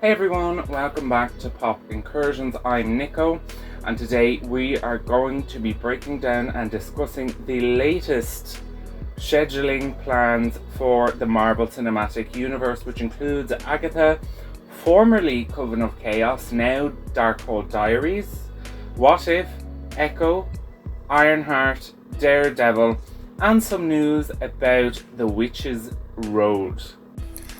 Hey everyone, welcome back to Pop Incursions. I'm Nico, and today we are going to be breaking down and discussing the latest scheduling plans for the Marvel Cinematic Universe, which includes Agatha, formerly Coven of Chaos, now Darkhold Diaries, What If, Echo, Ironheart, Daredevil, and some news about The Witch's Road.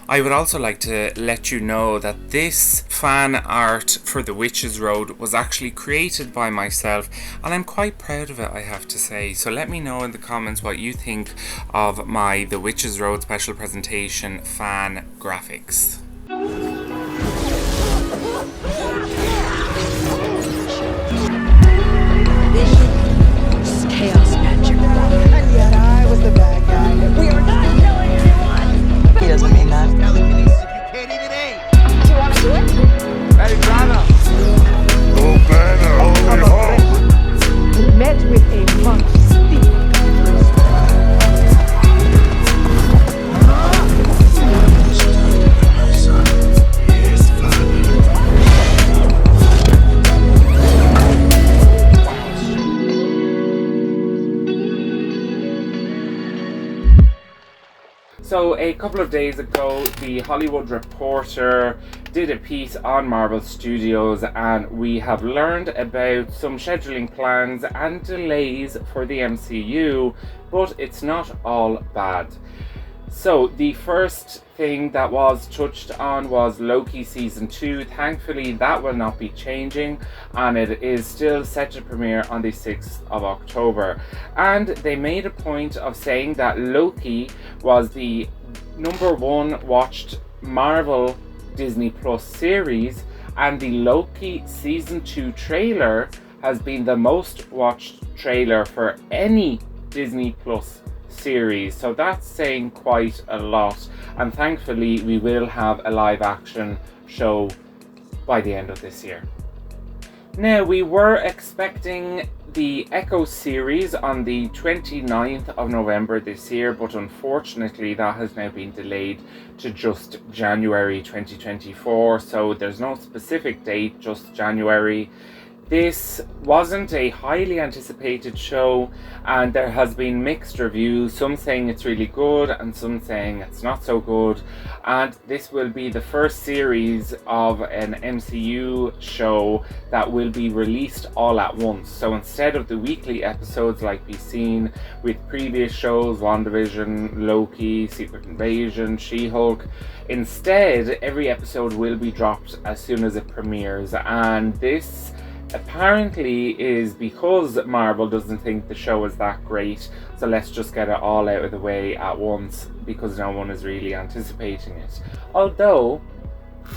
I would also like to let you know that this fan art for The Witch's Road was actually created by myself, and I'm quite proud of it, I have to say. So let me know in the comments what you think of my The Witch's Road special presentation fan graphics. This is chaos magic. And yet I was the bad guy. We are not killing anyone! He doesn't mean that. Telekinesis, you can't even aim. Do you want to do it? Hey, driver. Met with a much steep. So a couple of days ago, the Hollywood Reporter did a piece on Marvel Studios, and we have learned about some scheduling plans and delays for the MCU, but it's not all bad. So the first thing that was touched on was Loki Season 2. Thankfully, that will not be changing, and it is still set to premiere on the 6th of October. And they made a point of saying that Loki was the #1 watched Marvel Disney Plus series, and the Loki Season 2 trailer has been the most watched trailer for any Disney Plus series, so that's saying quite a lot, and thankfully we will have a live action show by the end of this year. Now, we were expecting the Echo series on the 29th of November this year, but unfortunately that has now been delayed to just January 2024, so there's no specific date, just January. This wasn't a highly anticipated show, and there has been mixed reviews, some saying it's really good and some saying it's not so good. And this will be the first series of an MCU show that will be released all at once. So instead of the weekly episodes like we've seen with previous shows, WandaVision, Loki, Secret Invasion, She-Hulk, instead every episode will be dropped as soon as it premieres. And this apparently is because Marvel doesn't think the show is that great, so let's just get it all out of the way at once because no one is really anticipating it. Although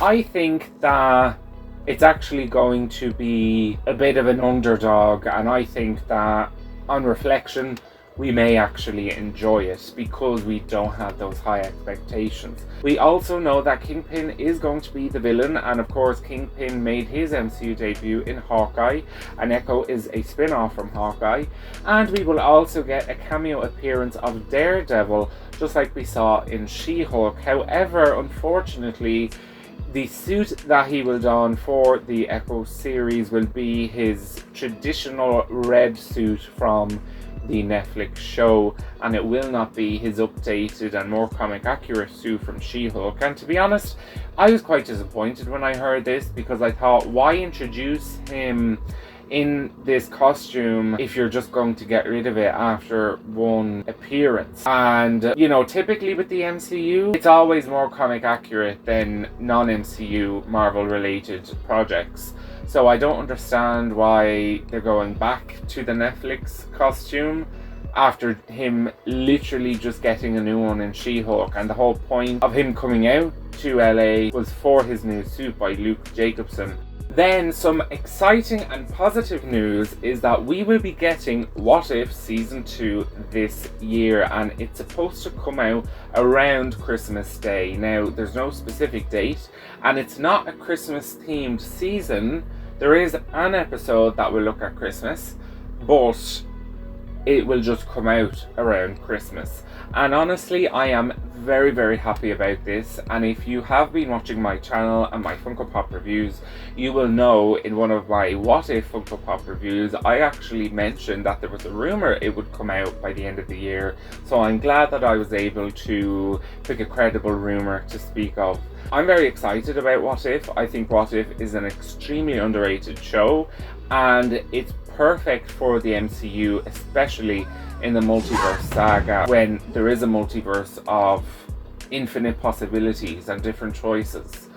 I think that it's actually going to be a bit of an underdog, and I think that on reflection we may actually enjoy it because we don't have those high expectations. We also know that Kingpin is going to be the villain, and of course Kingpin made his MCU debut in Hawkeye, and Echo is a spin-off from Hawkeye. And we will also get a cameo appearance of Daredevil, just like we saw in She-Hulk. However, unfortunately, the suit that he will don for the Echo series will be his traditional red suit from the Netflix show, and it will not be his updated and more comic accurate suit from She-Hulk. And to be honest, I was quite disappointed when I heard this, because I thought, why introduce him in this costume if you're just going to get rid of it after one appearance? And you know, typically with the MCU, it's always more comic accurate than non-MCU Marvel related projects. So I don't understand why they're going back to the Netflix costume after him literally just getting a new one in She-Hulk. And the whole point of him coming out to LA was for his new suit by Luke Jacobson. Then some exciting and positive news is that we will be getting What If Season 2 this year, and it's supposed to come out around Christmas Day. Now, there's no specific date, and it's not a Christmas themed season. There is an episode that will look at Christmas, but it will just come out around Christmas. And honestly, I am very, very happy about this. And if you have been watching my channel and my Funko Pop reviews, you will know in one of my What If Funko Pop reviews, I actually mentioned that there was a rumor it would come out by the end of the year. So I'm glad that I was able to pick a credible rumor to speak of. I'm very excited about What If. I think What If is an extremely underrated show, and it's perfect for the MCU, especially in the multiverse saga, when there is a multiverse of infinite possibilities and different choices.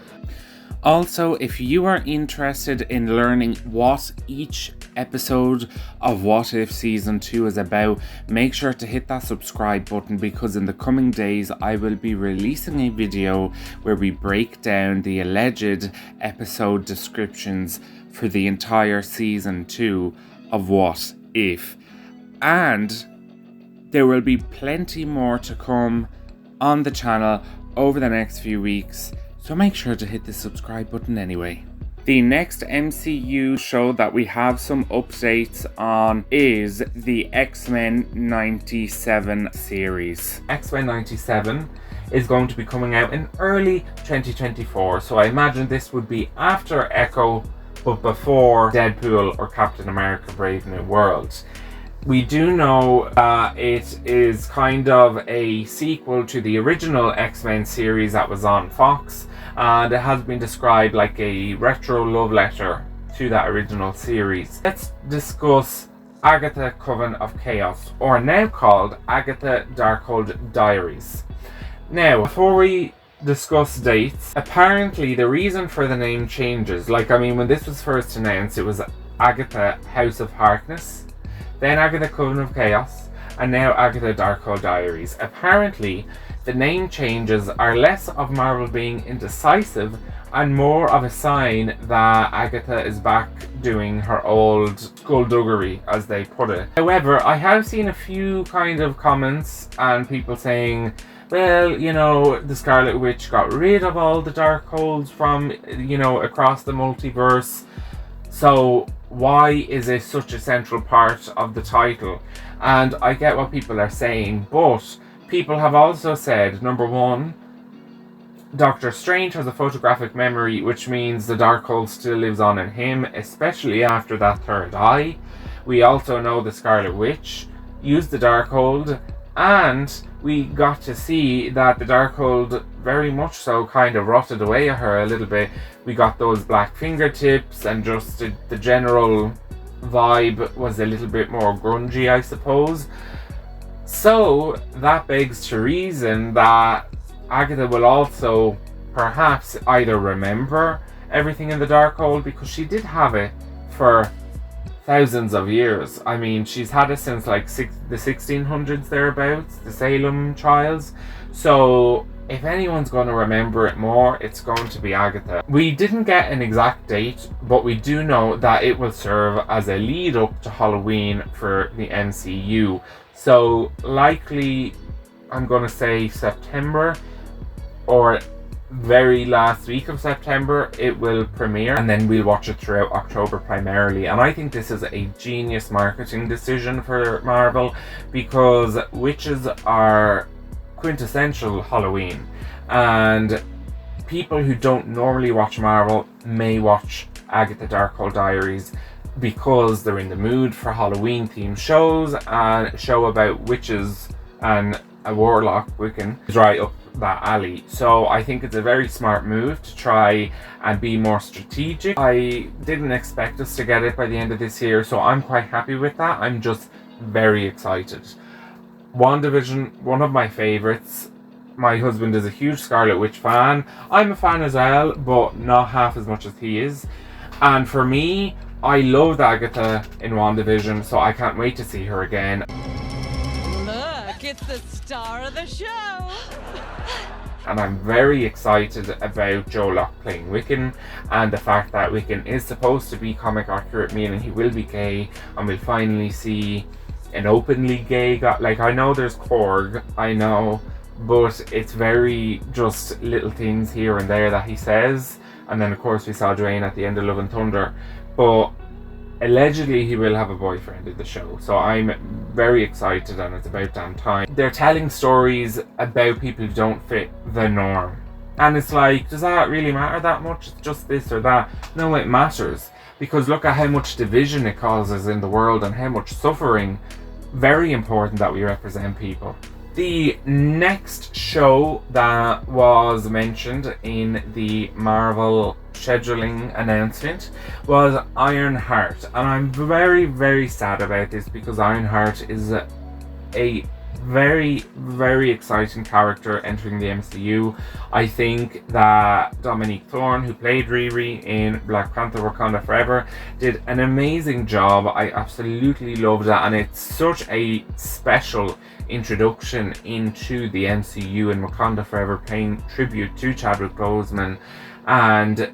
Also, if you are interested in learning what each episode of What If Season 2 is about, make sure to hit that subscribe button, because in the coming days I will be releasing a video where we break down the alleged episode descriptions for the entire Season 2 of What If. And there will be plenty more to come on the channel over the next few weeks, so make sure to hit the subscribe button anyway. The next MCU show that we have some updates on is the XMen 97 series. XMen 97 is going to be coming out in early 2024, so I imagine this would be after Echo but before Deadpool or Captain America Brave New World. We do know it is kind of a sequel to the original X-Men series that was on Fox, and it has been described like a retro love letter to that original series. Let's discuss Agatha Coven of Chaos, or now called Agatha Darkhold Diaries. Now, before we discuss dates, apparently the reason for the name changes. When this was first announced, it was Agatha House of Harkness, then Agatha Coven of Chaos, and now Agatha Darkhold Diaries. Apparently, the name changes are less of Marvel being indecisive and more of a sign that Agatha is back doing her old skullduggery, as they put it. However, I have seen a few kind of comments and people saying, well, the Scarlet Witch got rid of all the Darkholds from, across the multiverse. So why is it such a central part of the title? And I get what people are saying, but people have also said, number one, Doctor Strange has a photographic memory, which means the Darkhold still lives on in him, especially after that third eye. We also know the Scarlet Witch used the Darkhold, and we got to see that the Darkhold very much so kind of rotted away at her a little bit. We got those black fingertips, and just the general vibe was a little bit more grungy, I suppose. So that begs to reason that Agatha will also perhaps either remember everything in the Darkhold, because she did have it for thousands of years. I mean, she's had it since like the 1600s thereabouts, the Salem trials. So if anyone's going to remember it more, it's going to be Agatha. We didn't get an exact date, but we do know that it will serve as a lead up to Halloween for the MCU. So likely, I'm going to say September, or very last week of September it will premiere, and then we'll watch it throughout October primarily. And I think this is a genius marketing decision for Marvel, because witches are quintessential Halloween, and people who don't normally watch Marvel may watch Agatha Darkhold Diaries because they're in the mood for Halloween themed shows, and a show about witches and a warlock, Wiccan, is right up that alley. So I think it's a very smart move to try and be more strategic. I didn't expect us to get it by the end of this year, so I'm quite happy with that. I'm just very excited. WandaVision, one of my favorites. My husband is a huge Scarlet Witch fan. I'm a fan as well, but not half as much as he is. And for me, I loved Agatha in WandaVision, so I can't wait to see her again. Look, it's the star of the show. And I'm very excited about Joe Locke playing Wiccan, and the fact that Wiccan is supposed to be comic accurate, meaning he will be gay, and we'll finally see an openly gay guy. Like, I know there's Korg, I know, but it's very just little things here and there that he says. And then of course we saw Dwayne at the end of Love and Thunder. But allegedly he will have a boyfriend in the show, so I'm very excited, and it's about damn time. They're telling stories about people who don't fit the norm, and it's like, does that really matter that much? It's just this or that. No, it matters, because look at how much division it causes in the world and how much suffering. Very important that we represent people. The next show that was mentioned in the Marvel scheduling announcement was Ironheart, and I'm very, very sad about this, because Ironheart is a very, very exciting character entering the MCU. I think that Dominique Thorne, who played Riri in Black Panther Wakanda Forever, did an amazing job. I absolutely loved it, and it's such a special introduction into the MCU in Wakanda Forever, paying tribute to Chadwick Boseman. And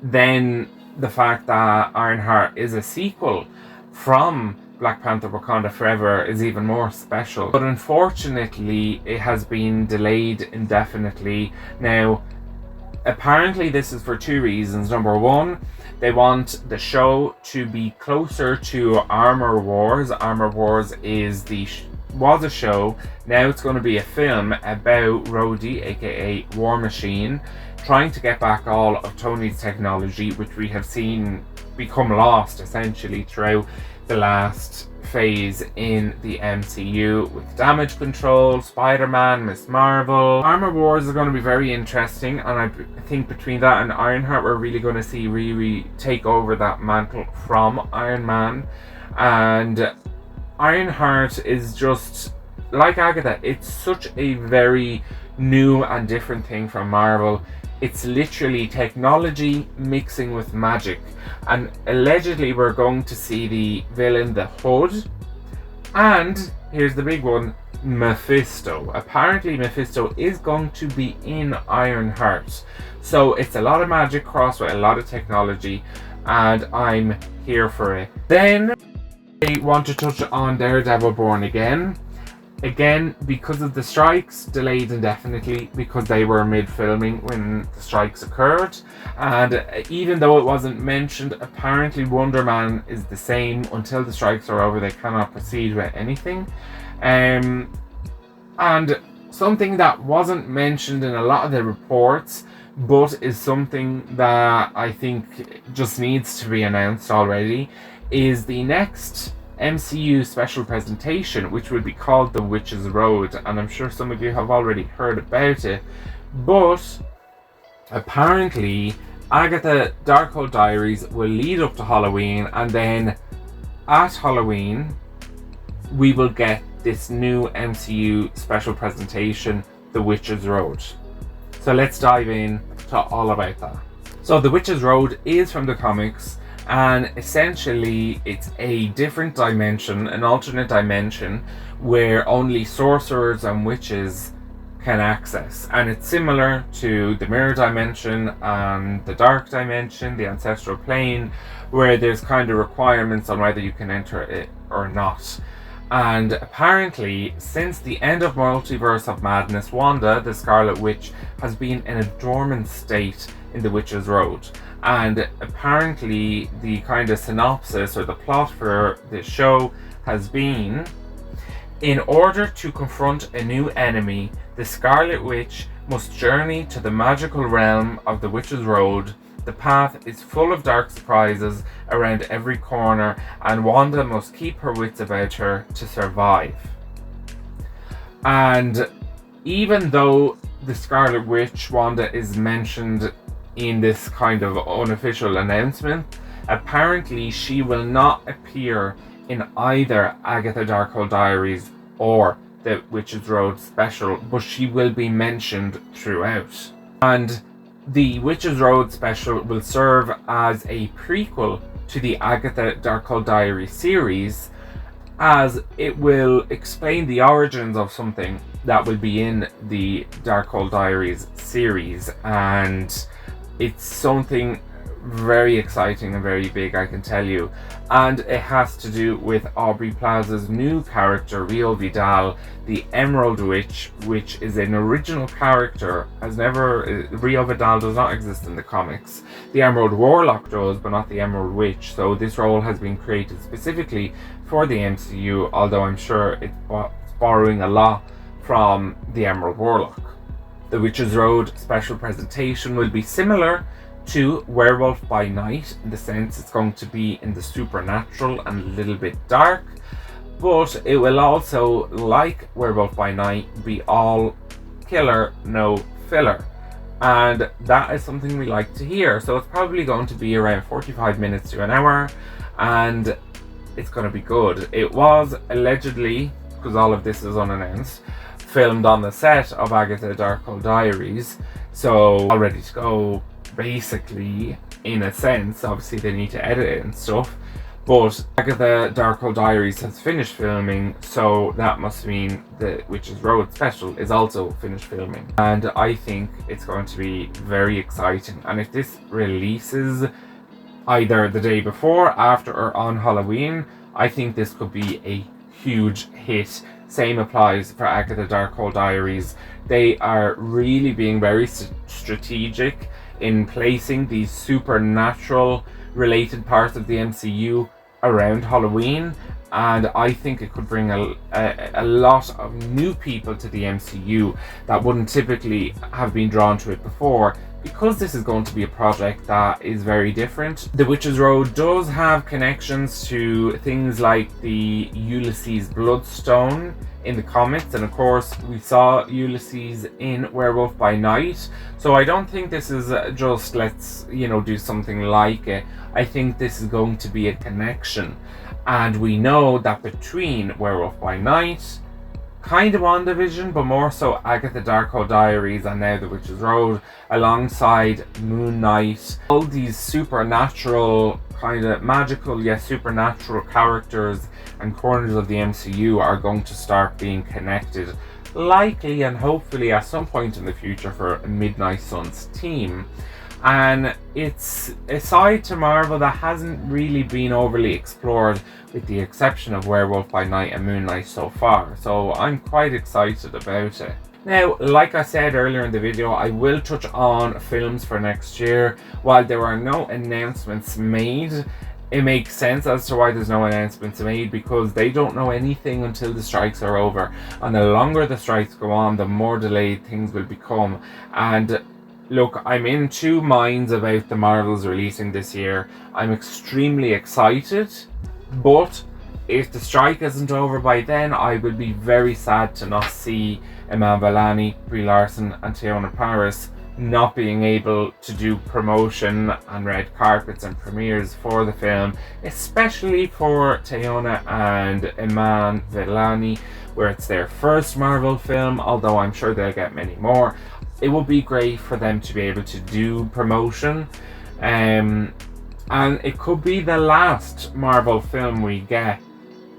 then the fact that Ironheart is a sequel from Black Panther Wakanda Forever is even more special. But unfortunately, it has been delayed indefinitely. Now, apparently this is for two reasons. Number one, they want the show to be closer to Armor Wars. Armor Wars was a show. Now it's going to be a film about Rhodey, aka War Machine, trying to get back all of Tony's technology, which we have seen become lost essentially throughout the last phase in the MCU, with Damage Control, Spider-Man, Miss Marvel. Armor Wars is going to be very interesting, and I think between that and Ironheart, we're really going to see Riri take over that mantle from Iron Man. And Ironheart is just like Agatha. It's such a very new and different thing from Marvel. It's literally technology mixing with magic, and allegedly we're going to see the villain, the Hood, and here's the big one, Mephisto. Apparently Mephisto is going to be in Ironheart, so it's a lot of magic crossed with a lot of technology, and I'm here for it. Then I want to touch on Daredevil Born Again. Again, because of the strikes, delayed indefinitely, because they were mid-filming when the strikes occurred. And even though it wasn't mentioned, apparently Wonder Man is the same. Until the strikes are over, they cannot proceed with anything. And something that wasn't mentioned in a lot of the reports, but is something that I think just needs to be announced already, is the next MCU special presentation, which will be called The Witch's Road, and I'm sure some of you have already heard about it. But apparently Agatha Darkhold Diaries will lead up to Halloween, and then at Halloween we will get this new MCU special presentation, The Witch's Road. So let's dive in to all about that. So The Witch's Road is from the comics, and essentially it's a different dimension, an alternate dimension, where only sorcerers and witches can access. And it's similar to the mirror dimension and the dark dimension, the ancestral plane, where there's kind of requirements on whether you can enter it or not. And apparently, since the end of Multiverse of Madness, Wanda, the Scarlet Witch, has been in a dormant state in the Witch's Road. And apparently the kind of synopsis or the plot for this show has been, in order to confront a new enemy, the Scarlet Witch must journey to the magical realm of the Witch's Road. The path is full of dark surprises around every corner, and Wanda must keep her wits about her to survive. And even though the Scarlet Witch, Wanda, is mentioned in this kind of unofficial announcement, apparently she will not appear in either Agatha Darkhold Diaries or the Witch's Road special, but she will be mentioned throughout. And the Witch's Road special will serve as a prequel to the Agatha Darkhold Diaries series, as it will explain the origins of something that will be in the Darkhold Diaries series, and it's something very exciting and very big, I can tell you. And it has to do with Aubrey Plaza's new character, Rio Vidal, the Emerald Witch, which is an original character. Rio Vidal does not exist in the comics. The Emerald Warlock does, but not the Emerald Witch. So this role has been created specifically for the MCU, although I'm sure it's borrowing a lot from the Emerald Warlock. The Witch's Road special presentation will be similar to Werewolf by Night, in the sense it's going to be in the supernatural and a little bit dark, but it will also, like Werewolf by Night, be all killer, no filler, and that is something we like to hear. So it's probably going to be around 45 minutes to an hour, and it's going to be good. It was allegedly, because all of this is unannounced, filmed on the set of Agatha Darkhold Diaries, so all ready to go. Basically, in a sense, obviously they need to edit it and stuff, but Agatha Darkhold Diaries has finished filming, so that must mean the Witch's Road special is also finished filming, and I think it's going to be very exciting. And if this releases either the day before, after, or on Halloween, I think this could be a huge hit. Same applies for Agatha Darkhold Diaries. They are really being very strategic in placing these supernatural related parts of the MCU around Halloween, and I think it could bring a lot of new people to the MCU that wouldn't typically have been drawn to it before, because this is going to be a project that is very different. The Witch's Road does have connections to things like the Ulysses Bloodstone in the comics, and of course we saw Ulysses in Werewolf by Night, so I don't think this is just let's do something like it. I think this is going to be a connection, and we know that between Werewolf by Night, kind of WandaVision, but more so Agatha Darkhold Diaries, and now The Witch's Road, alongside Moon Knight, all these supernatural, kind of magical yet supernatural characters and corners of the MCU are going to start being connected, likely and hopefully at some point in the future, for a Midnight Suns team. And it's a side to Marvel that hasn't really been overly explored, with the exception of Werewolf by Night and Moon Knight so far, so I'm quite excited about it. Now, like I said earlier in the video, I will touch on films for next year. While there are no announcements made, it makes sense as to why there's no announcements made, because they don't know anything until the strikes are over, and the longer the strikes go on, the more delayed things will become. And look, I'm in two minds about the Marvels releasing this year. I'm extremely excited, but if the strike isn't over by then, I would be very sad to not see Iman Vellani, Brie Larson and Teyonah Parris not being able to do promotion and red carpets and premieres for the film, especially for Teyonah and Iman Vellani, where it's their first Marvel film, although I'm sure they'll get many more. It would be great for them to be able to do promotion, and it could be the last Marvel film we get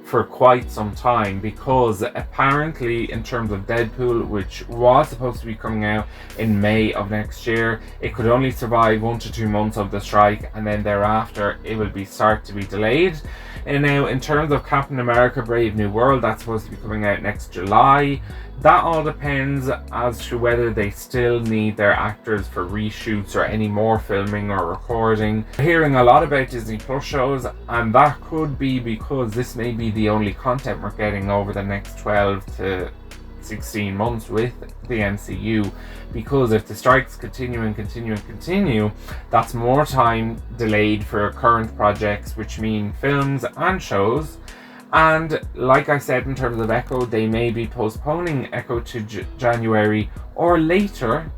for quite some time, because apparently in terms of Deadpool, which was supposed to be coming out in May of next year, it could only survive 1 to 2 months of the strike, and then thereafter it will start to be delayed. And now in terms of Captain America Brave New World, that's supposed to be coming out next July. That all depends as to whether they still need their actors for reshoots or any more filming or recording. We're hearing a lot about Disney Plus shows, and that could be because this may be the only content we're getting over the next 12 to 16 months with the MCU, because if the strikes continue and continue and continue, that's more time delayed for current projects, which mean films and shows. And like I said, in terms of Echo, they may be postponing Echo to January or later,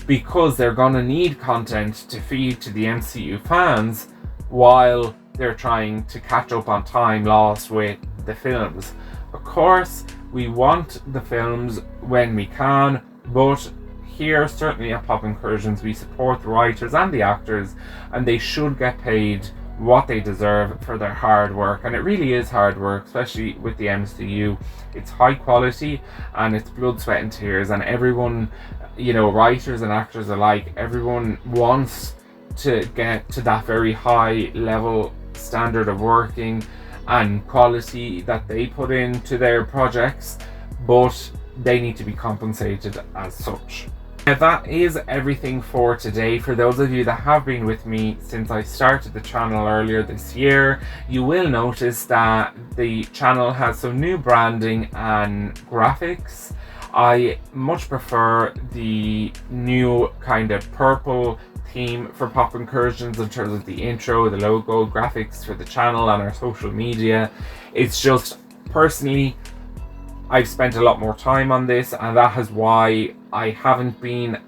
because they're going to need content to feed to the MCU fans while they're trying to catch up on time lost with the films. Of course, we want the films when we can, but here, certainly at Pop Incursions, we support the writers and the actors, and they should get paid what they deserve for their hard work. And it really is hard work, especially with the MCU. It's high quality and it's blood, sweat and tears, and everyone, writers and actors alike, everyone wants to get to that very high level standard of working and quality that they put into their projects, but they need to be compensated as such. Now that is everything for today. For those of you that have been with me since I started the channel earlier this year, you will notice that the channel has some new branding and graphics. I much prefer the new kind of purple theme for Pop Incursions in terms of the intro, the logo, graphics for the channel and our social media. It's just, personally, I've spent a lot more time on this, and that is why I haven't been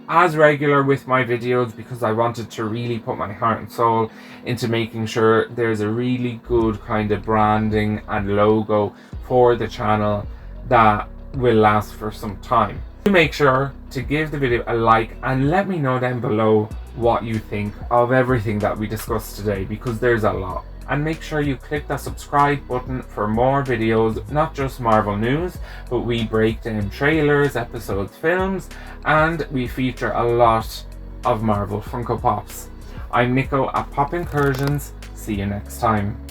as regular with my videos, because I wanted to really put my heart and soul into making sure there's a really good kind of branding and logo for the channel that will last for some time. Make sure to give the video a like and let me know down below what you think of everything that we discussed today, because there's a lot. And make sure you click that subscribe button for more videos, not just Marvel news, but we break down trailers, episodes, films, and we feature a lot of Marvel Funko Pops. I'm Nico at Pop Incursions. See you next time.